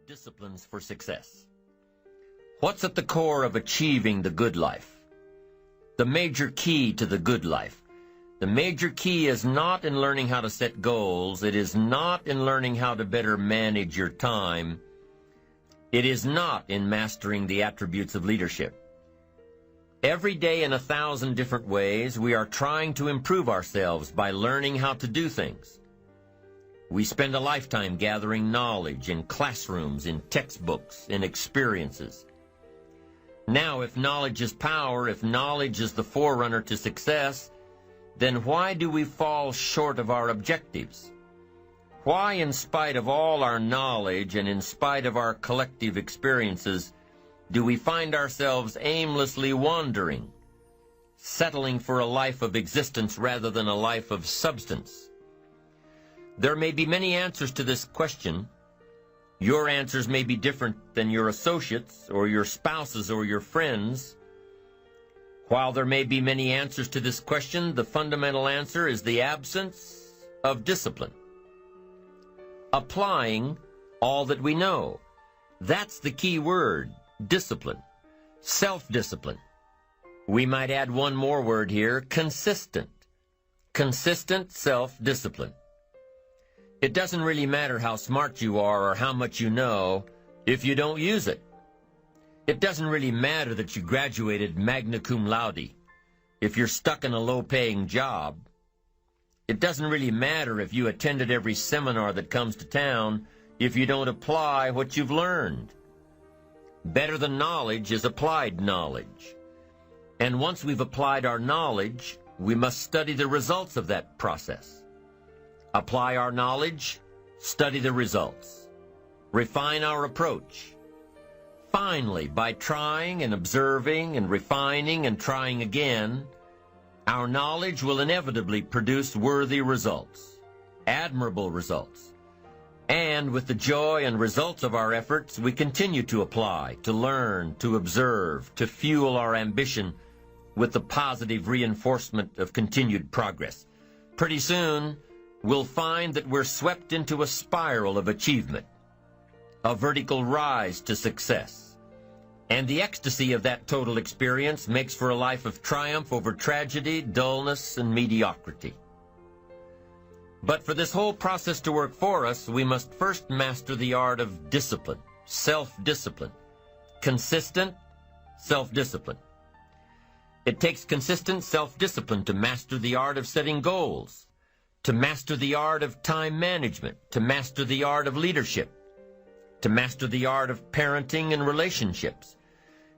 disciplines for success. What's at the core of achieving the good life? The major key to the good life. The major key is not in learning how to set goals. It is not in learning how to better manage your time. It is not in mastering the attributes of leadership. Every day in 1,000 different ways, we are trying to improve ourselves by learning how to do things. We spend a lifetime gathering knowledge in classrooms, in textbooks, in experiences. Now, if knowledge is power, if knowledge is the forerunner to success, then why do we fall short of our objectives? Why, in spite of all our knowledge and in spite of our collective experiences, do we find ourselves aimlessly wandering, settling for a life of existence rather than a life of substance? There may be many answers to this question. Your answers may be different than your associates or your spouses or your friends. While there may be many answers to this question, the fundamental answer is the absence of discipline. Applying all that we know. That's the key word, discipline. Self-discipline. We might add one more word here, consistent. Consistent self-discipline. It doesn't really matter how smart you are or how much you know if you don't use it. It doesn't really matter that you graduated magna cum laude if you're stuck in a low-paying job. It doesn't really matter if you attended every seminar that comes to town if you don't apply what you've learned. Better than knowledge is applied knowledge. And once we've applied our knowledge, we must study the results of that process. Apply our knowledge, study the results. Refine our approach. Finally, by trying and observing and refining and trying again, our knowledge will inevitably produce worthy results, admirable results. And with the joy and results of our efforts, we continue to apply, to learn, to observe, to fuel our ambition with the positive reinforcement of continued progress. Pretty soon, we'll find that we're swept into a spiral of achievement, a vertical rise to success. And the ecstasy of that total experience makes for a life of triumph over tragedy, dullness, and mediocrity. But for this whole process to work for us, we must first master the art of discipline, self-discipline, consistent self-discipline. It takes consistent self-discipline to master the art of setting goals, to master the art of time management, to master the art of leadership, to master the art of parenting and relationships.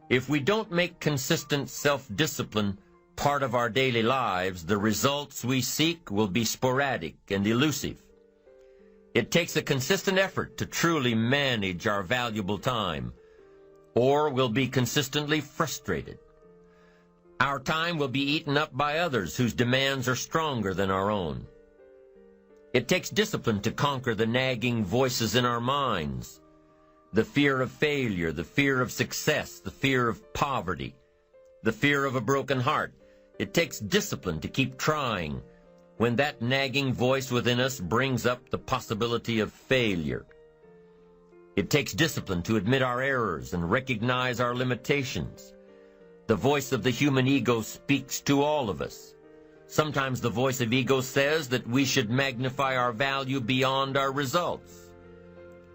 If we don't make consistent self-discipline part of our daily lives, the results we seek will be sporadic and elusive. It takes a consistent effort to truly manage our valuable time, or we'll be consistently frustrated. Our time will be eaten up by others whose demands are stronger than our own. It takes discipline to conquer the nagging voices in our minds, the fear of failure, the fear of success, the fear of poverty, the fear of a broken heart. It takes discipline to keep trying when that nagging voice within us brings up the possibility of failure. It takes discipline to admit our errors and recognize our limitations. The voice of the human ego speaks to all of us. Sometimes the voice of ego says that we should magnify our value beyond our results.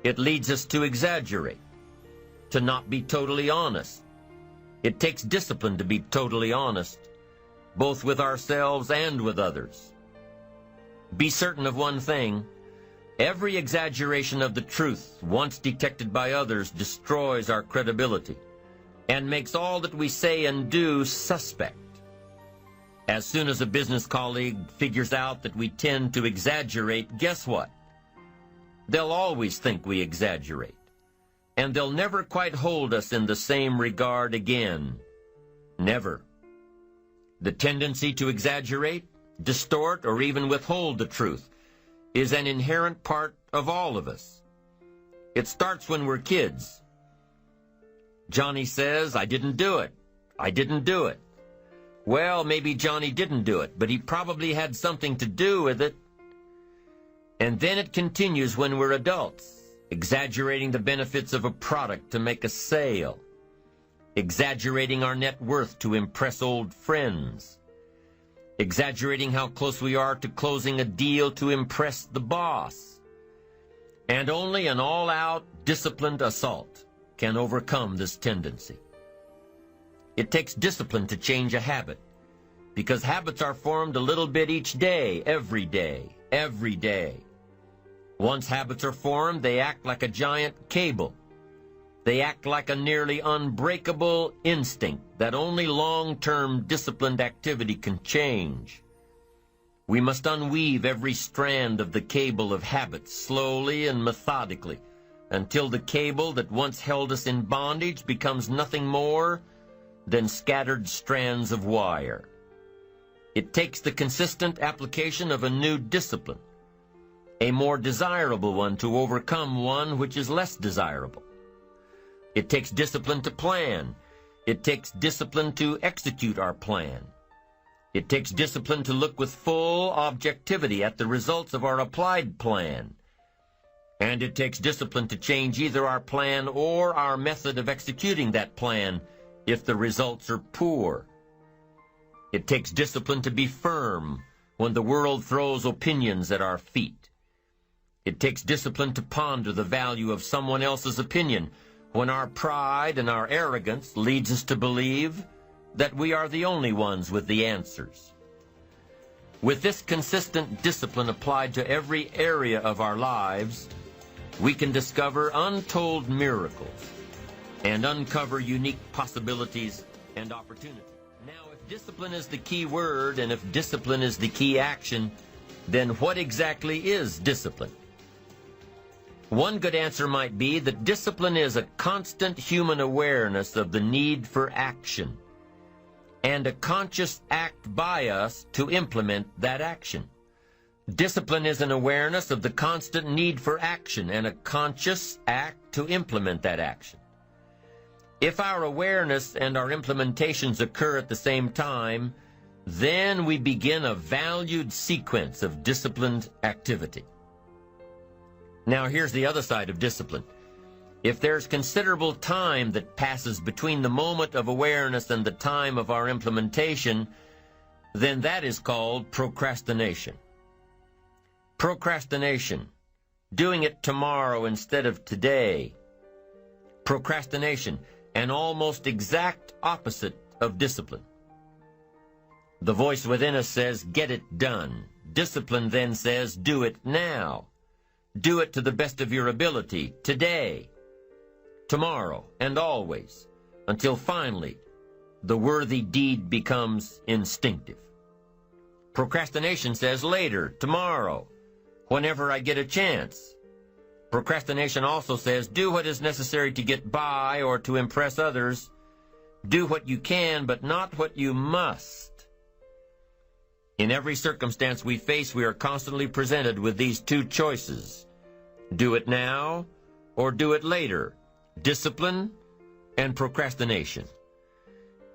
It leads us to exaggerate, to not be totally honest. It takes discipline to be totally honest, both with ourselves and with others. Be certain of one thing: every exaggeration of the truth, once detected by others, destroys our credibility and makes all that we say and do suspect. As soon as a business colleague figures out that we tend to exaggerate, guess what? They'll always think we exaggerate, and they'll never quite hold us in the same regard again. Never. The tendency to exaggerate, distort, or even withhold the truth is an inherent part of all of us. It starts when we're kids. Johnny says, "I didn't do it. I didn't do it." Well, maybe Johnny didn't do it, but he probably had something to do with it. And then it continues when we're adults. exaggerating the benefits of a product to make a sale, exaggerating our net worth to impress old friends, exaggerating how close we are to closing a deal to impress the boss. And only an all-out, disciplined assault can overcome this tendency. It takes discipline to change a habit, because habits are formed a little bit each day, every day, every day. Once habits are formed, they act like a giant cable. They act like a nearly unbreakable instinct that only long-term disciplined activity can change. We must unweave every strand of the cable of habits slowly and methodically until the cable that once held us in bondage becomes nothing more than scattered strands of wire. It takes the consistent application of a new discipline, a more desirable one to overcome one which is less desirable. It takes discipline to plan. It takes discipline to execute our plan. It takes discipline to look with full objectivity at the results of our applied plan. And it takes discipline to change either our plan or our method of executing that plan if the results are poor. It takes discipline to be firm when the world throws opinions at our feet. It takes discipline to ponder the value of someone else's opinion when our pride and our arrogance leads us to believe that we are the only ones with the answers. With this consistent discipline applied to every area of our lives, we can discover untold miracles and uncover unique possibilities and opportunities. Now, if discipline is the key word and if discipline is the key action, then what exactly is discipline? One good answer might be that discipline is a constant human awareness of the need for action and a conscious act by us to implement that action. Discipline is an awareness of the constant need for action and a conscious act to implement that action. If our awareness and our implementations occur at the same time, then we begin a valued sequence of disciplined activity. Now, here's the other side of discipline. If there's considerable time that passes between the moment of awareness and the time of our implementation, then that is called procrastination. Procrastination, doing it tomorrow instead of today. Procrastination, an almost exact opposite of discipline. The voice within us says, get it done. Discipline then says, do it now. Do it to the best of your ability, today, tomorrow, and always, until finally the worthy deed becomes instinctive. Procrastination says later, tomorrow, whenever I get a chance. Procrastination also says do what is necessary to get by or to impress others. Do what you can, but not what you must. In every circumstance we face, we are constantly presented with these two choices. Do it now or do it later. Discipline and procrastination.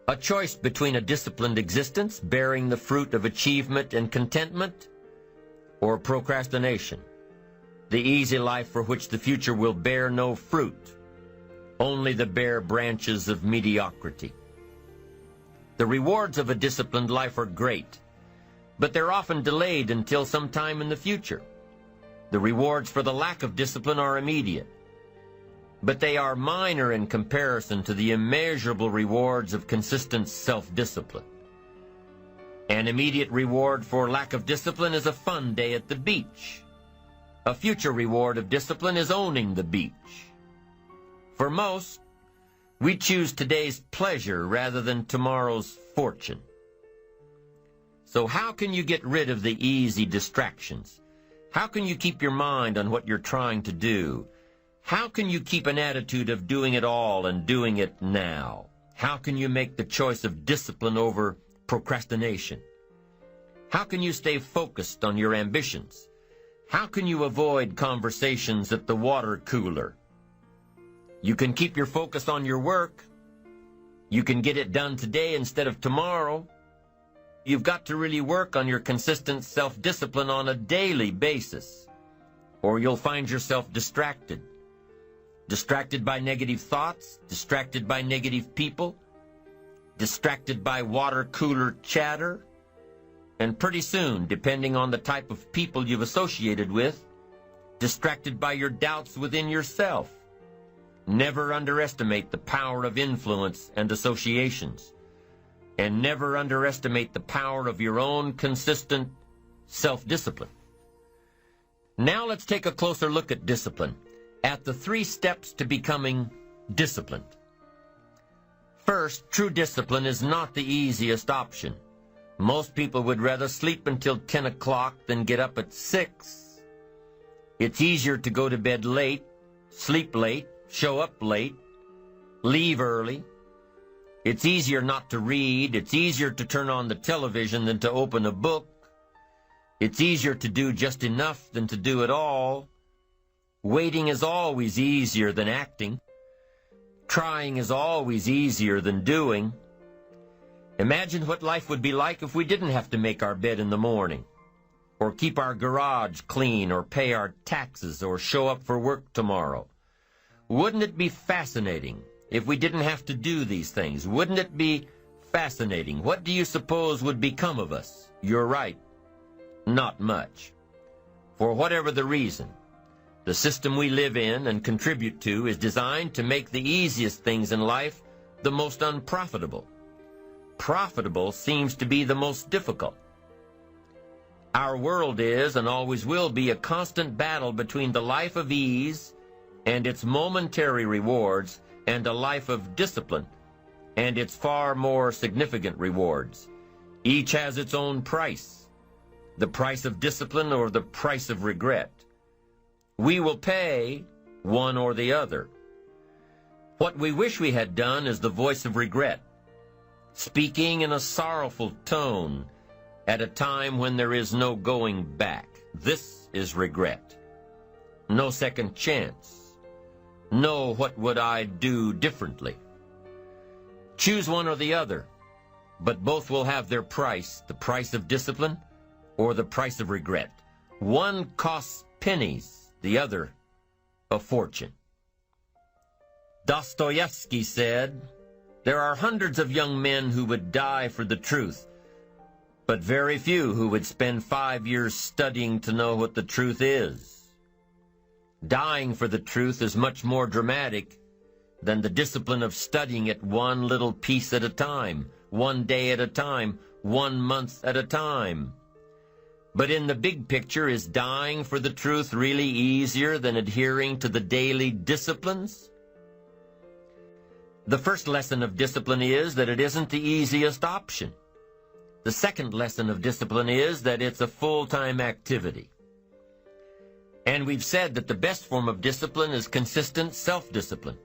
A choice between a disciplined existence bearing the fruit of achievement and contentment or procrastination, the easy life for which the future will bear no fruit, only the bare branches of mediocrity. The rewards of a disciplined life are great, but they're often delayed until some time in the future. The rewards for the lack of discipline are immediate, but they are minor in comparison to the immeasurable rewards of consistent self-discipline. An immediate reward for lack of discipline is a fun day at the beach. A future reward of discipline is owning the beach. For most, we choose today's pleasure rather than tomorrow's fortune. So how can you get rid of the easy distractions? How can you keep your mind on what you're trying to do? How can you keep an attitude of doing it all and doing it now? How can you make the choice of discipline over procrastination? How can you stay focused on your ambitions? How can you avoid conversations at the water cooler? You can keep your focus on your work. You can get it done today instead of tomorrow. You've got to really work on your consistent self-discipline on a daily basis, or you'll find yourself distracted, distracted by negative thoughts, distracted by negative people, distracted by water cooler chatter, and pretty soon, depending on the type of people you've associated with, distracted by your doubts within yourself. Never underestimate the power of influence and associations, and never underestimate the power of your own consistent self-discipline. Now let's take a closer look at discipline, at the 3 steps to becoming disciplined. First, true discipline is not the easiest option. Most people would rather sleep until 10 o'clock than get up at 6. It's easier to go to bed late, sleep late, show up late, leave early. It's easier not to read. It's easier to turn on the television than to open a book. It's easier to do just enough than to do it all. Waiting is always easier than acting. Trying is always easier than doing. Imagine what life would be like if we didn't have to make our bed in the morning, or keep our garage clean, or pay our taxes, or show up for work tomorrow. Wouldn't it be fascinating if we didn't have to do these things? Wouldn't it be fascinating? What do you suppose would become of us? You're right. Not much. For whatever the reason, the system we live in and contribute to is designed to make the easiest things in life the most unprofitable. Profitable seems to be the most difficult. Our world is and always will be a constant battle between the life of ease and its momentary rewards and a life of discipline and its far more significant rewards. Each has its own price, the price of discipline or the price of regret. We will pay one or the other. What we wish we had done is the voice of regret, speaking in a sorrowful tone at a time when there is no going back. This is regret. No second chance. No what would I do differently. Choose one or the other, but both will have their price, the price of discipline or the price of regret. One costs pennies, the other a fortune. Dostoevsky said, "There are hundreds of young men who would die for the truth, but very few who would spend 5 years studying to know what the truth is." Dying for the truth is much more dramatic than the discipline of studying it one little piece at a time, one day at a time, 1 month at a time. But in the big picture, is dying for the truth really easier than adhering to the daily disciplines? The first lesson of discipline is that it isn't the easiest option. The second lesson of discipline is that it's a full-time activity. And we've said that the best form of discipline is consistent self-discipline.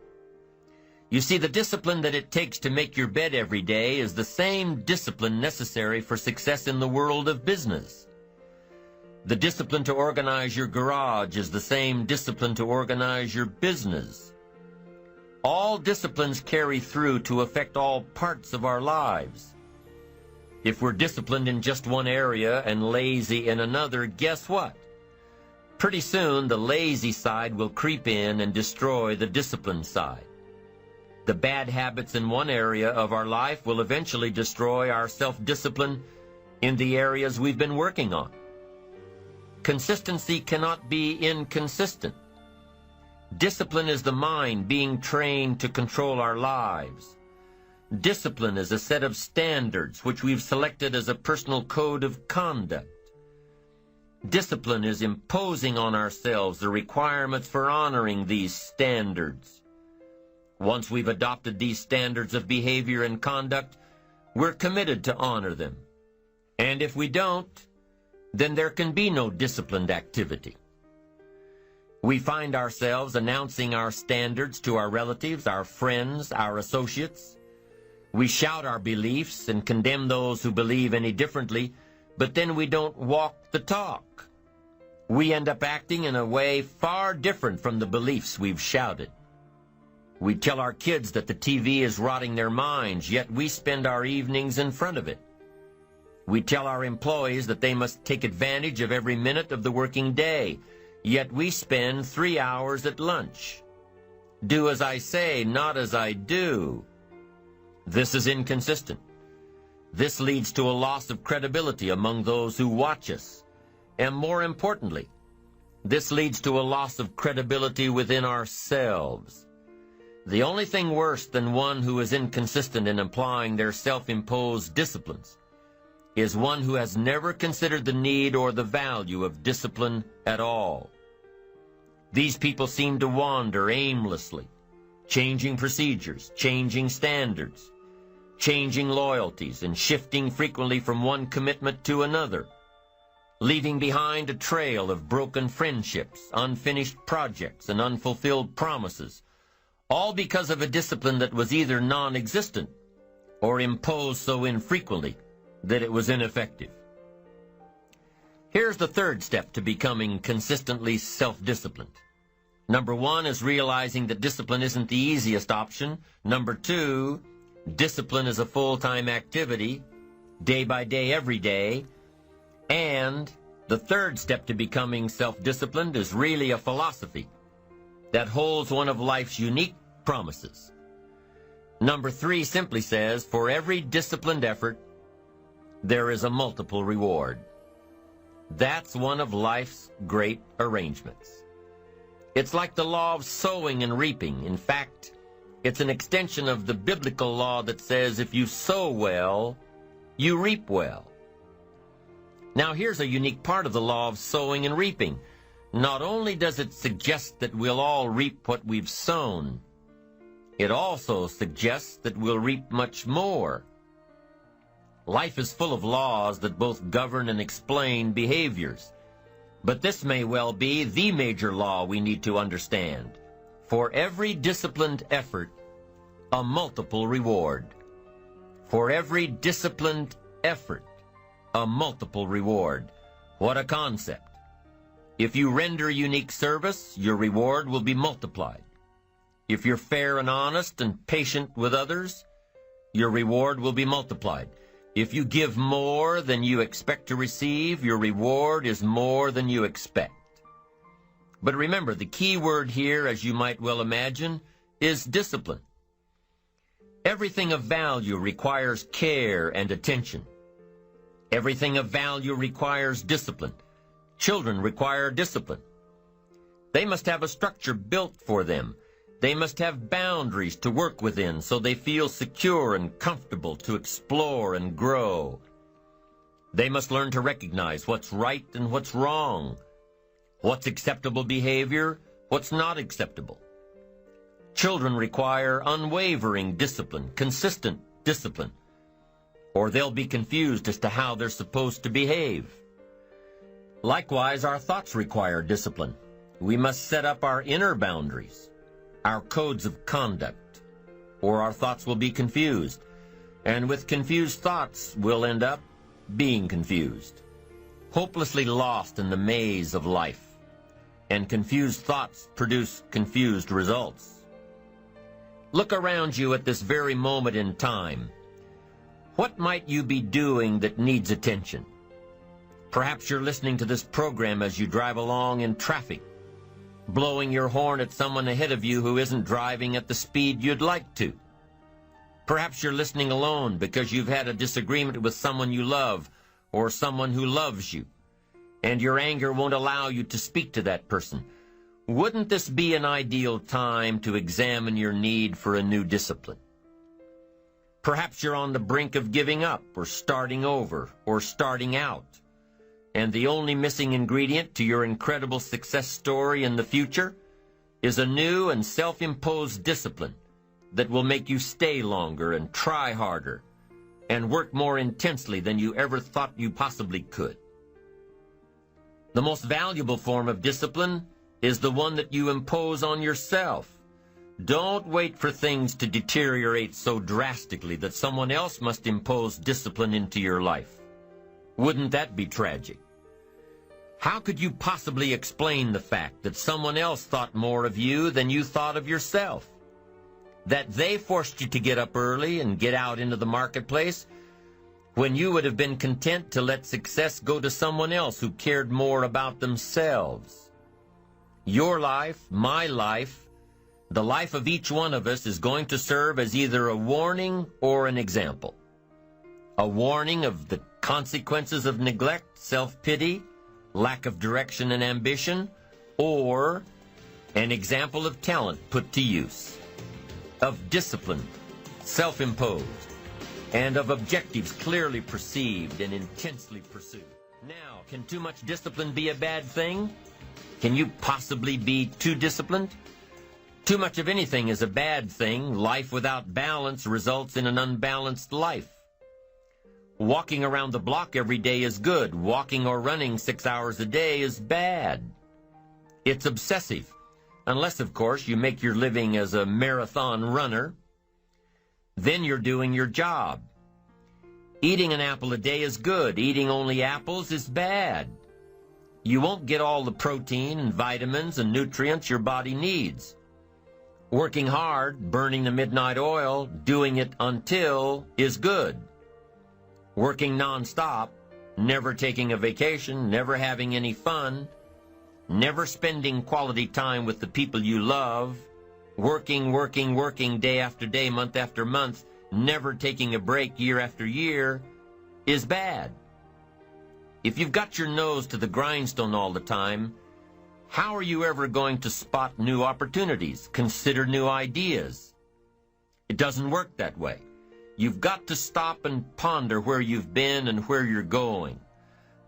You see, the discipline that it takes to make your bed every day is the same discipline necessary for success in the world of business. The discipline to organize your garage is the same discipline to organize your business. All disciplines carry through to affect all parts of our lives. If we're disciplined in just one area and lazy in another, guess what? Pretty soon the lazy side will creep in and destroy the disciplined side. The bad habits in one area of our life will eventually destroy our self-discipline in the areas we've been working on. Consistency cannot be inconsistent. Discipline is the mind being trained to control our lives. Discipline is a set of standards which we've selected as a personal code of conduct. Discipline is imposing on ourselves the requirements for honoring these standards. Once we've adopted these standards of behavior and conduct, we're committed to honor them. And if we don't, then there can be no disciplined activity. We find ourselves announcing our standards to our relatives, our friends, our associates. We shout our beliefs and condemn those who believe any differently, but then we don't walk the talk. We end up acting in a way far different from the beliefs we've shouted. We tell our kids that the TV is rotting their minds, yet we spend our evenings in front of it. We tell our employees that they must take advantage of every minute of the working day, yet we spend 3 hours at lunch. Do as I say, not as I do. This is inconsistent. This leads to a loss of credibility among those who watch us. And more importantly, this leads to a loss of credibility within ourselves. The only thing worse than one who is inconsistent in applying their self-imposed disciplines is one who has never considered the need or the value of discipline at all. These people seem to wander aimlessly, changing procedures, changing standards, changing loyalties, and shifting frequently from one commitment to another, leaving behind a trail of broken friendships, unfinished projects, and unfulfilled promises, all because of a discipline that was either non-existent or imposed so infrequently that it was ineffective. Here's the third step to becoming consistently self-disciplined. Number one is realizing that discipline isn't the easiest option. Number two, discipline is a full-time activity, day by day, every day. And the third step to becoming self-disciplined is really a philosophy that holds one of life's unique promises. Number three simply says, for every disciplined effort, there is a multiple reward. That's one of life's great arrangements. It's like the law of sowing and reaping. In fact, it's an extension of the biblical law that says if you sow well, you reap well. Now here's a unique part of the law of sowing and reaping. Not only does it suggest that we'll all reap what we've sown, it also suggests that we'll reap much more. Life is full of laws that both govern and explain behaviors. But this may well be the major law we need to understand. For every disciplined effort, a multiple reward. For every disciplined effort, a multiple reward. What a concept. If you render unique service, your reward will be multiplied. If you're fair and honest and patient with others, your reward will be multiplied. If you give more than you expect to receive, your reward is more than you expect. But remember, the key word here, as you might well imagine, is discipline. Everything of value requires care and attention. Everything of value requires discipline. Children require discipline. They must have a structure built for them. They must have boundaries to work within so they feel secure and comfortable to explore and grow. They must learn to recognize what's right and what's wrong, what's acceptable behavior, what's not acceptable. Children require unwavering discipline, consistent discipline, or they'll be confused as to how they're supposed to behave. Likewise, our thoughts require discipline. We must set up our inner boundaries, our codes of conduct, or our thoughts will be confused. And with confused thoughts, we'll end up being confused, hopelessly lost in the maze of life. And confused thoughts produce confused results. Look around you at this very moment in time. What might you be doing that needs attention? Perhaps you're listening to this program as you drive along in traffic, blowing your horn at someone ahead of you who isn't driving at the speed you'd like to. Perhaps you're listening alone because you've had a disagreement with someone you love or someone who loves you, and your anger won't allow you to speak to that person. Wouldn't this be an ideal time to examine your need for a new discipline? Perhaps you're on the brink of giving up or starting over or starting out, and the only missing ingredient to your incredible success story in the future is a new and self-imposed discipline that will make you stay longer and try harder and work more intensely than you ever thought you possibly could. The most valuable form of discipline is the one that you impose on yourself. Don't wait for things to deteriorate so drastically that someone else must impose discipline into your life. Wouldn't that be tragic? How could you possibly explain the fact that someone else thought more of you than you thought of yourself? That they forced you to get up early and get out into the marketplace when you would have been content to let success go to someone else who cared more about themselves? Your life, my life, The life of each one of us is going to serve as either a warning or an example. A warning of the consequences of neglect, self-pity, lack of direction and ambition, or an example of talent put to use, of discipline, self-imposed, and of objectives clearly perceived and intensely pursued. Now, can too much discipline be a bad thing? Can you possibly be too disciplined? Too much of anything is a bad thing. Life without balance results in an unbalanced life. Walking around the block every day is good. Walking or running 6 hours a day is bad. It's obsessive. Unless, of course, you make your living as a marathon runner. Then you're doing your job. Eating an apple a day is good. Eating only apples is bad. You won't get all the protein and vitamins and nutrients your body needs. Working hard, burning the midnight oil, doing it until is good. Working nonstop, never taking a vacation, never having any fun, never spending quality time with the people you love, working day after day, month after month, never taking a break year after year, is bad. If you've got your nose to the grindstone all the time, how are you ever going to spot new opportunities, consider new ideas? It doesn't work that way. You've got to stop and ponder where you've been and where you're going.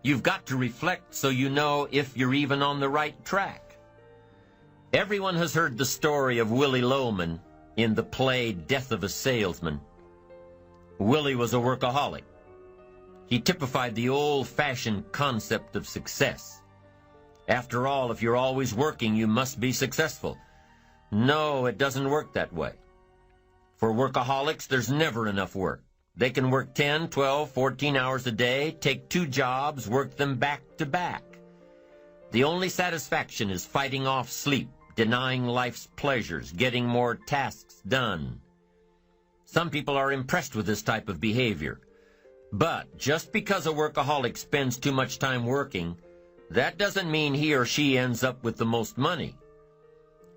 You've got to reflect so you know if you're even on the right track. Everyone has heard the story of Willie Loman in the play Death of a Salesman. Willie was a workaholic. He typified the old-fashioned concept of success. After all, if you're always working, you must be successful. No, it doesn't work that way. For workaholics, there's never enough work. They can work 10, 12, 14 hours a day, take 2 jobs, work them back to back. The only satisfaction is fighting off sleep, denying life's pleasures, getting more tasks done. Some people are impressed with this type of behavior. But just because a workaholic spends too much time working, that doesn't mean he or she ends up with the most money.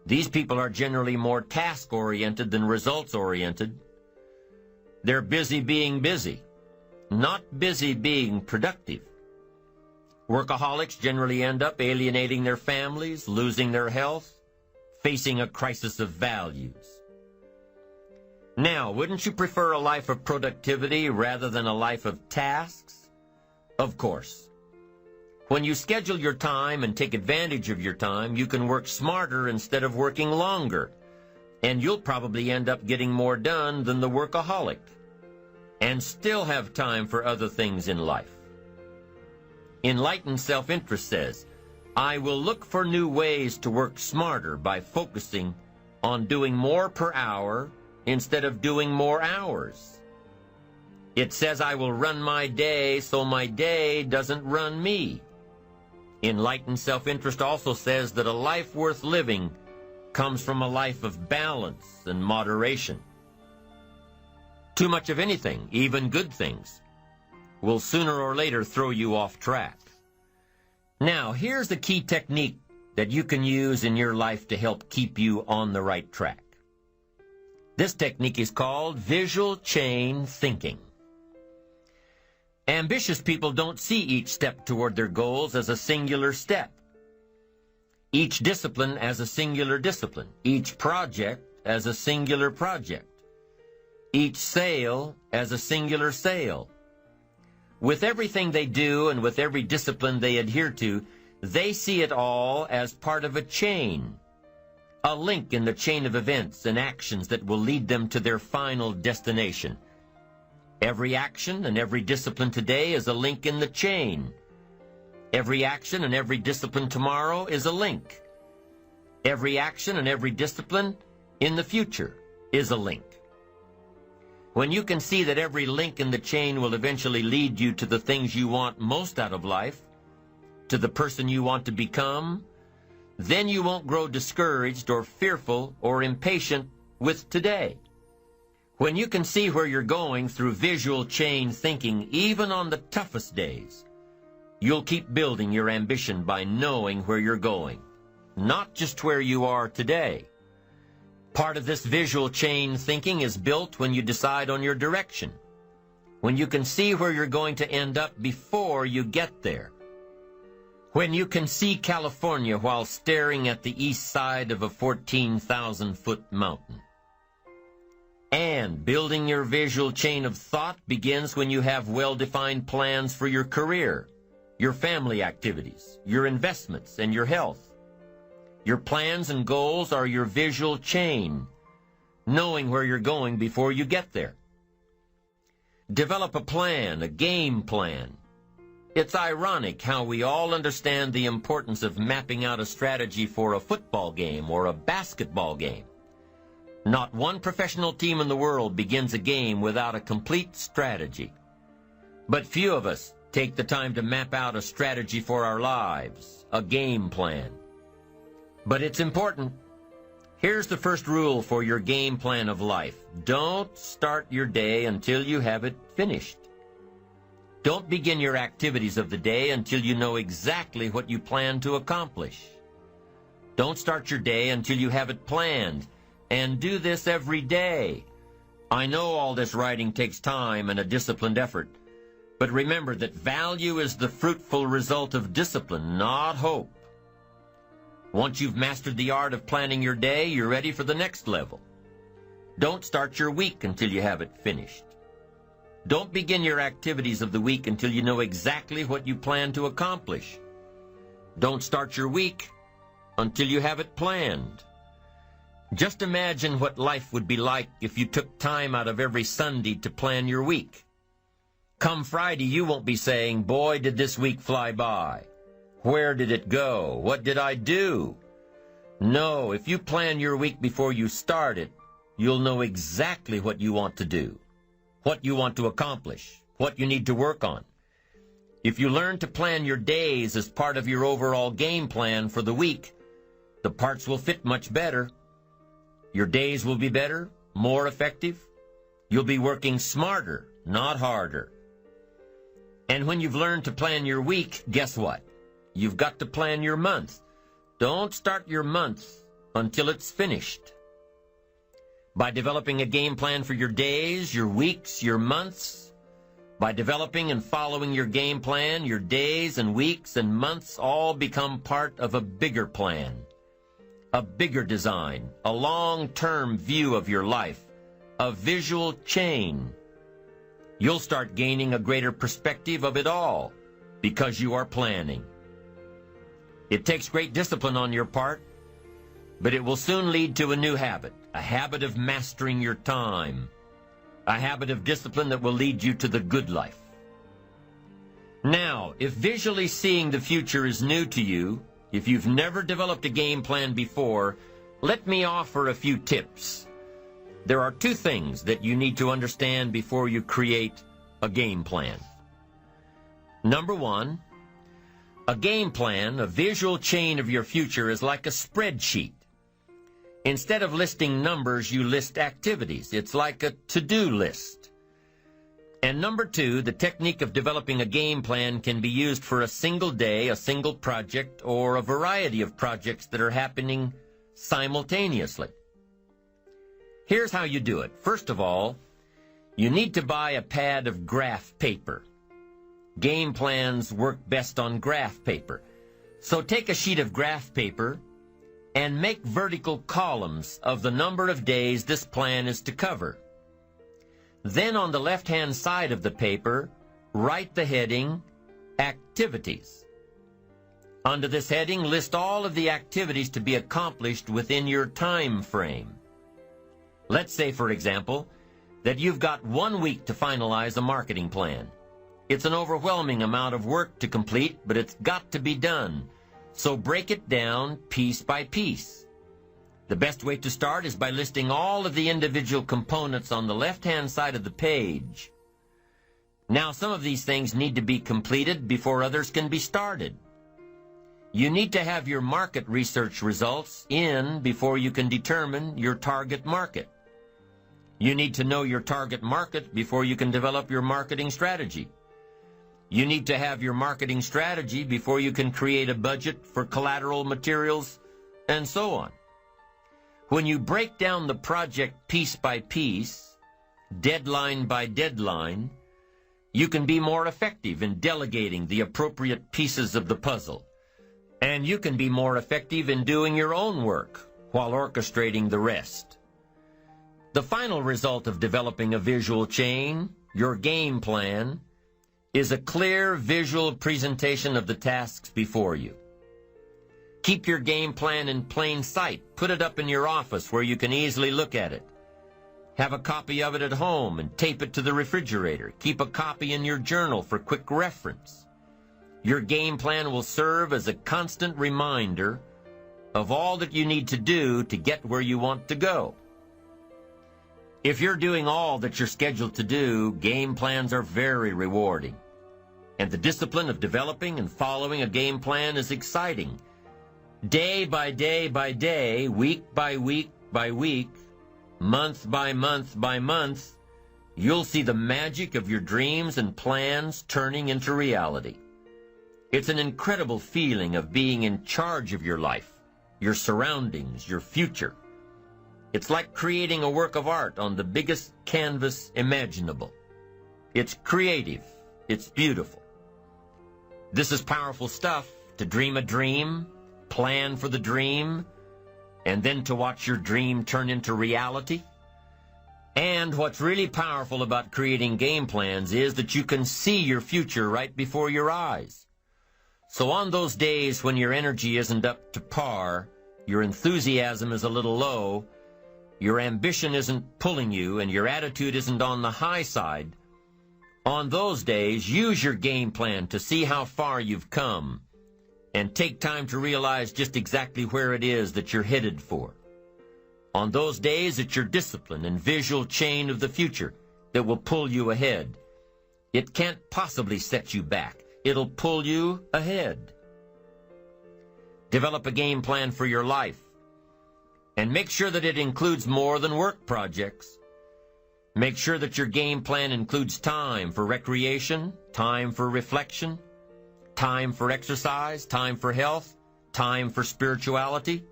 These people are generally more task-oriented than results-oriented. They're busy being busy, not busy being productive. Workaholics generally end up alienating their families, losing their health, facing a crisis of values. Now, wouldn't you prefer a life of productivity rather than a life of tasks? Of course. When you schedule your time and take advantage of your time, you can work smarter instead of working longer, and you'll probably end up getting more done than the workaholic, and still have time for other things in life. Enlightened self-interest says, I will look for new ways to work smarter by focusing on doing more per hour instead of doing more hours. It says I will run my day so my day doesn't run me. Enlightened self-interest also says that a life worth living comes from a life of balance and moderation. Too much of anything, even good things, will sooner or later throw you off track. Now, here's a key technique that you can use in your life to help keep you on the right track. This technique is called visual chain thinking. Ambitious people don't see each step toward their goals as a singular step. Each discipline as a singular discipline. Each project as a singular project. Each sale as a singular sale. With everything they do and with every discipline they adhere to, they see it all as part of a chain. A link in the chain of events and actions that will lead them to their final destination. Every action and every discipline today is a link in the chain. Every action and every discipline tomorrow is a link. Every action and every discipline in the future is a link. When you can see that every link in the chain will eventually lead you to the things you want most out of life, to the person you want to become, then you won't grow discouraged or fearful or impatient with today. When you can see where you're going through visual chain thinking, even on the toughest days, you'll keep building your ambition by knowing where you're going, not just where you are today. Part of this visual chain thinking is built when you decide on your direction, when you can see where you're going to end up before you get there, when you can see California while staring at the east side of a 14,000-foot mountain. And building your visual chain of thought begins when you have well-defined plans for your career, your family activities, your investments, and your health. Your plans and goals are your visual chain, knowing where you're going before you get there. Develop a plan, a game plan. It's ironic how we all understand the importance of mapping out a strategy for a football game or a basketball game. Not one professional team in the world begins a game without a complete strategy. But few of us take the time to map out a strategy for our lives, a game plan. But it's important. Here's the first rule for your game plan of life. Don't start your day until you have it finished. Don't begin your activities of the day until you know exactly what you plan to accomplish. Don't start your day until you have it planned, and do this every day. I know all this writing takes time and a disciplined effort, but remember that value is the fruitful result of discipline, not hope. Once you've mastered the art of planning your day, you're ready for the next level. Don't start your week until you have it finished. Don't begin your activities of the week until you know exactly what you plan to accomplish. Don't start your week until you have it planned. Just imagine what life would be like if you took time out of every Sunday to plan your week. Come Friday, you won't be saying, "Boy, did this week fly by. Where did it go? What did I do?" No, if you plan your week before you start it, you'll know exactly what you want to do, what you want to accomplish, what you need to work on. If you learn to plan your days as part of your overall game plan for the week, the parts will fit much better. Your days will be better, more effective. You'll be working smarter, not harder. And when you've learned to plan your week, guess what? You've got to plan your month. Don't start your month until it's finished. By developing a game plan for your days, your weeks, your months, by developing and following your game plan, your days and weeks and months all become part of a bigger plan, a bigger design, a long-term view of your life, a visual chain. You'll start gaining a greater perspective of it all because you are planning. It takes great discipline on your part, but it will soon lead to a new habit, a habit of mastering your time, a habit of discipline that will lead you to the good life. Now, if visually seeing the future is new to you, if you've never developed a game plan before, let me offer a few tips. There are two things that you need to understand before you create a game plan. Number one, a game plan, a visual chain of your future, is like a spreadsheet. Instead of listing numbers, you list activities. It's like a to-do list. And number two, the technique of developing a game plan can be used for a single day, a single project, or a variety of projects that are happening simultaneously. Here's how you do it. First of all, you need to buy a pad of graph paper. Game plans work best on graph paper. So take a sheet of graph paper and make vertical columns of the number of days this plan is to cover. Then on the left-hand side of the paper, write the heading, Activities. Under this heading, list all of the activities to be accomplished within your time frame. Let's say, for example, that you've got 1 week to finalize a marketing plan. It's an overwhelming amount of work to complete, but it's got to be done. So break it down piece by piece. The best way to start is by listing all of the individual components on the left-hand side of the page. Now, some of these things need to be completed before others can be started. You need to have your market research results in before you can determine your target market. You need to know your target market before you can develop your marketing strategy. You need to have your marketing strategy before you can create a budget for collateral materials, and so on. When you break down the project piece by piece, deadline by deadline, you can be more effective in delegating the appropriate pieces of the puzzle. And you can be more effective in doing your own work while orchestrating the rest. The final result of developing a visual chain, your game plan, is a clear visual presentation of the tasks before you. Keep your game plan in plain sight. Put it up in your office where you can easily look at it. Have a copy of it at home and tape it to the refrigerator. Keep a copy in your journal for quick reference. Your game plan will serve as a constant reminder of all that you need to do to get where you want to go. If you're doing all that you're scheduled to do, game plans are very rewarding. And the discipline of developing and following a game plan is exciting. Day by day by day, week by week by week, month by month by month, you'll see the magic of your dreams and plans turning into reality. It's an incredible feeling of being in charge of your life, your surroundings, your future. It's like creating a work of art on the biggest canvas imaginable. It's creative. It's beautiful. This is powerful stuff, to dream a dream, plan for the dream, and then to watch your dream turn into reality. And what's really powerful about creating game plans is that you can see your future right before your eyes. So on those days when your energy isn't up to par, your enthusiasm is a little low, your ambition isn't pulling you, and your attitude isn't on the high side, on those days, use your game plan to see how far you've come and take time to realize just exactly where it is that you're headed for. On those days, it's your discipline and visual chain of the future that will pull you ahead. It can't possibly set you back. It'll pull you ahead. Develop a game plan for your life and make sure that it includes more than work projects. Make sure that your game plan includes time for recreation, time for reflection, time for exercise, time for health, time for spirituality.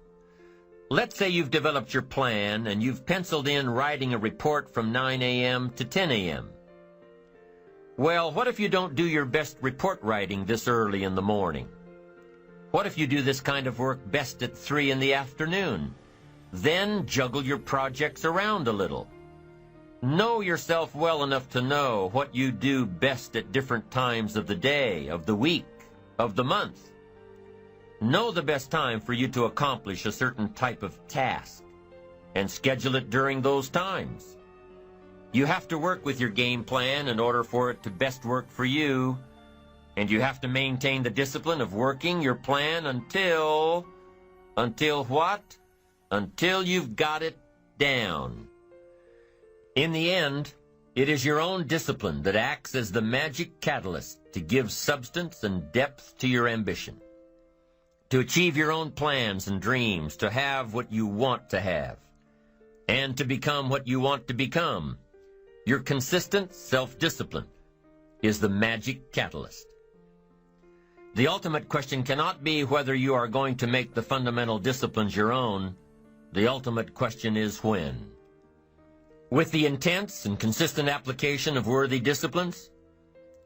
Let's say you've developed your plan and you've penciled in writing a report from 9 a.m. to 10 a.m. Well, what if you don't do your best report writing this early in the morning? What if you do this kind of work best at 3 in the afternoon? Then juggle your projects around a little. Know yourself well enough to know what you do best at different times of the day, of the week, of the month. Know the best time for you to accomplish a certain type of task and schedule it during those times. You have to work with your game plan in order for it to best work for you, and you have to maintain the discipline of working your plan until what? Until you've got it down. In the end, it is your own discipline that acts as the magic catalyst to give substance and depth to your ambition, to achieve your own plans and dreams, to have what you want to have, and to become what you want to become. Your consistent self-discipline is the magic catalyst. The ultimate question cannot be whether you are going to make the fundamental disciplines your own. The ultimate question is when. With the intense and consistent application of worthy disciplines,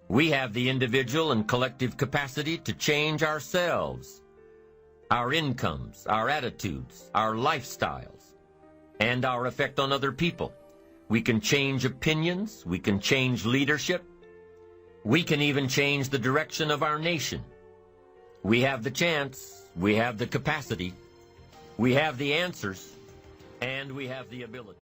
we have the individual and collective capacity to change ourselves, our incomes, our attitudes, our lifestyles, and our effect on other people. We can change opinions, we can change leadership, we can even change the direction of our nation. We have the chance, we have the capacity, we have the answers, and we have the ability.